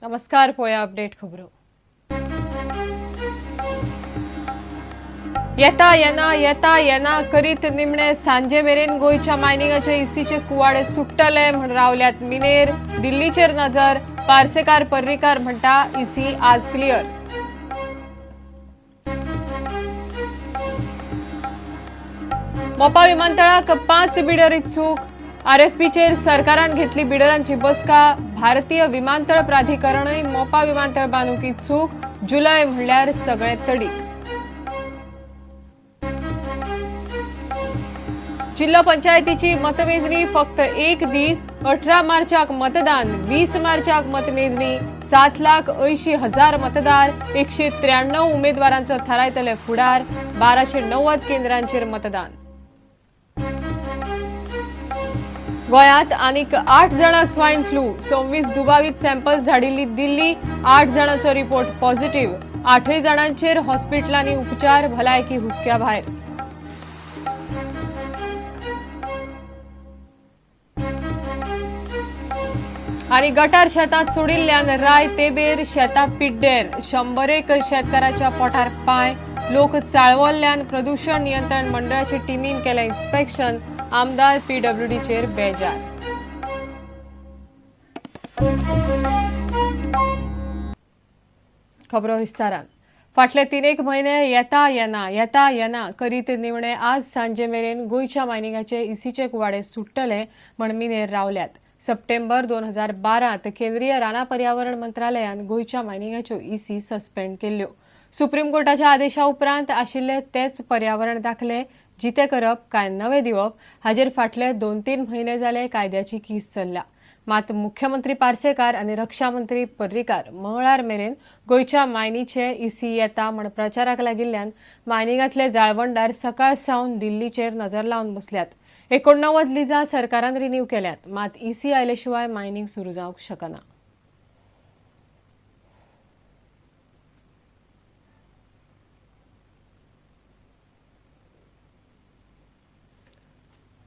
नमस्कार. पळया अपडेट खबरो. येता येना करीत निमणे सांजे मेरेन गोयच्या मायनिंगाचे इसीचे कुवाडे सुट्टले म्हण रावल्यात मिनेर. दिल्लीचेर नजर. पार्सेकार पर्रीकार म्हणटा इसी आज क्लियर. मोपा विमानतळाक 5 बिडर इत्सूक. आरएफपीचेर सरकारान घेतली बिडरांची बसका. भारतीय विमानतळ प्राधिकरणय मोपा विमानतळ बांदूंक इत्सूक. जुलय म्हणल्यार सगळे तडीक. जिल्हा पंचायतीची मतमेजणी फक्त एक दीस. 18 मार्चाक मतदान, 20 मार्चाक मतमेजणी. 7,80,000 मतदार. 193 उमेदवारांचो थारायतले फुडार. 1290 केंद्रांचेर मतदान. गोंयांत आनीक 8 जाणांक स्वायन फ्लू. 26 दुबावीत सॅम्पल्स धाडिल्ली दिल्ली. 8 जाणांचो रिपोर्ट पॉझिटिव्ह. 8 जाणांचेर हॉस्पिटलांनी उपचार. भलायकी हुस्क्या भायर. आनी गटार शेतांत सोडिल्ल्यान राय तेबेर शेतां पिड्डेर. 100 शेतकाराच्या पोटार पांय. लोक चाळवल्ल्यान प्रदूषण नियंत्रण मंडळाचे टिमीन केलें इन्स्पेक्शन. आमदार पीडब्ल्यूडीचेर बेजार. खबरो विस्तारान. फाटले 3 म्हयने येता येना करीत निमणे आज सांजे मेरेन गोयच्या मायनिंगाचे इसीचे कुवाडे सुट्टले म्हण मिनेर रावल्यात. सप्टेंबर 2012 केंद्रीय राना पर्यावरण मंत्रालयान गोयच्या मायनिंगाच्यो इसी सस्पेंड केल्ल्यो. सुप्रीम कोर्टाच्या आदेशा उपरांत आशिल्ले तेच पर्यावरण दाखले जिते करप काय नवे दिवप हाजेर फाटले 2-3 म्हयने जाले कायद्याची कीस चल्ल्या. मात मुख्यमंत्री पार्सेकार आनी रक्षा मंत्री पर्रीकार मंगळार मेरेन गोयच्या मायनीचे इसी येता म्हण प्रचाराक लागिल्ल्यान मायनिंगांतले जाळवणदार सकाळ सावन दिल्लीचेर नजर लावन बसल्यात. 89 लिजा सरकारान रिन्यू केल्यात. मात इसी आयले शिवाय मायनिंग सुरू जावंक शकना.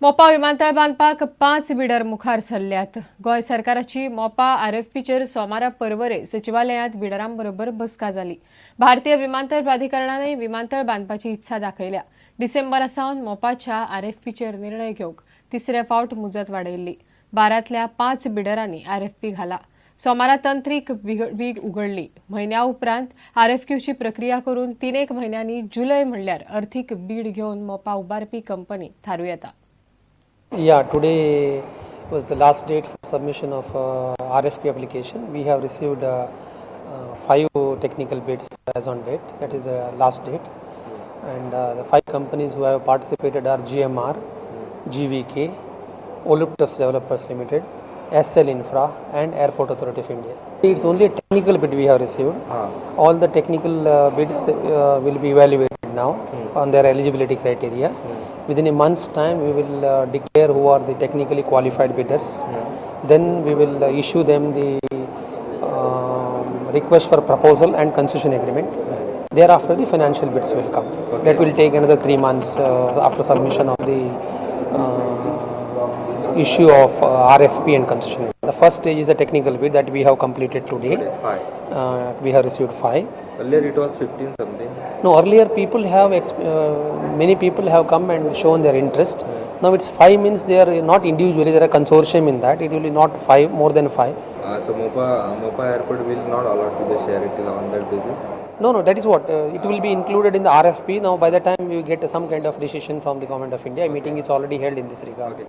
मोपा विमानतळ बांदपाक 5 बिडर मुखार सरल्यात. गोंय सरकाराची मोपा आरएफपीचेर सोमारा परवरे सचिवालयांत बिडरांबरोबर बसका जाली. भारतीय विमानतळ प्राधिकरणानय विमानतळ बांदपाची इत्सा दाखयल्या. डिसेंबरा सावन मोपाच्या आरएफपीचेर निर्णय घेवंक 3रे फावट मुजत वाडयल्ली. 12तल्या 5 बिडरांनी आरएफपी घाला. सोमारा तंत्रीक वीग उगडली. म्हयन्या उपरांत आरएफक्यूची प्रक्रिया करून 3 म्हयन्यांनी जुलय म्हणल्यार अर्थीक बीड घेवन मोपा उबारपी कंपनी थारू येता. Yeah, today was the last date for submission of RFP application. We have received 5 technical bids as on date. That is the last date. And the 5 companies who have participated are GMR, GVK, Oluptus Developers Limited, SL Infra and Airport Authority of India. It's only a technical bid we have received. All the technical bids will be evaluated now on their eligibility criteria. Within a month's time, we will declare who are the technically qualified bidders. Then we will issue them the request for proposal and concession agreement. Thereafter, the financial bids will come. That will take another 3 months after submission of the issue of RFP and concession. The first stage is a technical bid that we have completed today. We have received 5. Earlier it was 15 something. No, earlier people have many people have come and shown their interest. Now it's 5 means they are not individually, there are consortium in that. It will be not 5, more than 5. So Mopa Airport will not allot to the share it on that basis? No, that is what. It will be included in the RFP. Now by the time we get some kind of decision from the Government of India, a meeting is already held in this regard. Okay.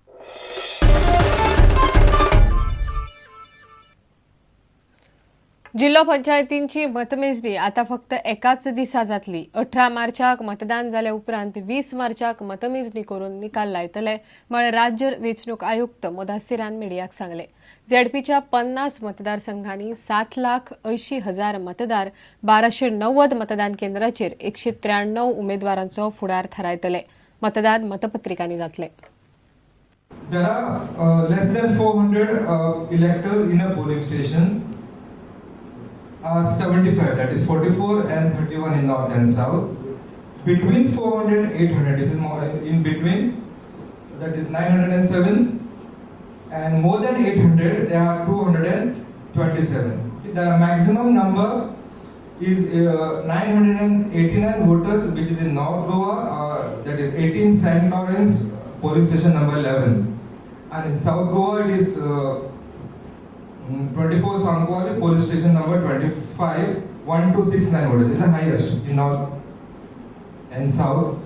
जिल्हा पंचायतींची मतमेजणी आता फक्त एकाच दिसा जातली. 18 मार्चाक मतदान जाल्या उपरांत 20 मार्चाक मतमेजणी करून निकाल लायतले म्हण राज्य वेंचणूक आयुक्त मुदासिरान मिडियाक सांगले. झेडपीच्या 50 मतदारसंघांनी 7,80,000 मतदार. 1290 मतदान केंद्राचेर 193 उमेदवारांचो फुडार थारायतले. मतदान मतपत्रिकांनी जातले. There are less than 400 electors in a polling station. 75, that is 44 and 31 in north and south. Between 400 and 800, this is more in between, that is 907. And more than 800, there are 227. The maximum number is 989 voters, which is in North Goa, that is 18 St. Lawrence Polling Station number 11. And in South Goa, it is 24 Sankwari Police Station number 25, 1269 voters. This is the highest in North and South.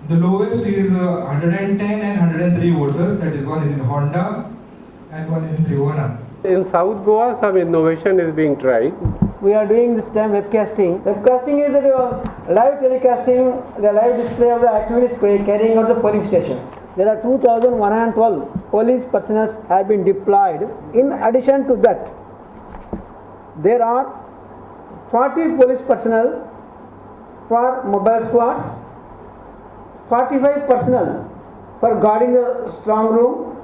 The lowest is 110 and 103 voters, that is one is in Honda and one is in Trivana. In South Goa, some innovation is being tried. We are doing this time webcasting. Webcasting is the live telecasting, the live display of the activities carrying out the polling stations. There are 2,112 police personnel have been deployed. In addition to that, there are 40 police personnel for mobile squads, 45 personnel for guarding the strong room,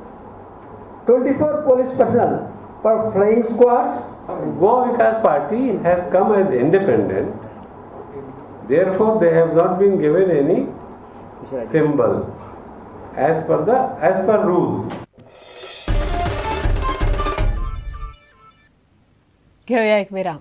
24 police personnel for flying squads. Goa Vikas Party has come as independent. Therefore, they have not been given any symbol as per rules. घेऊया एक विराम.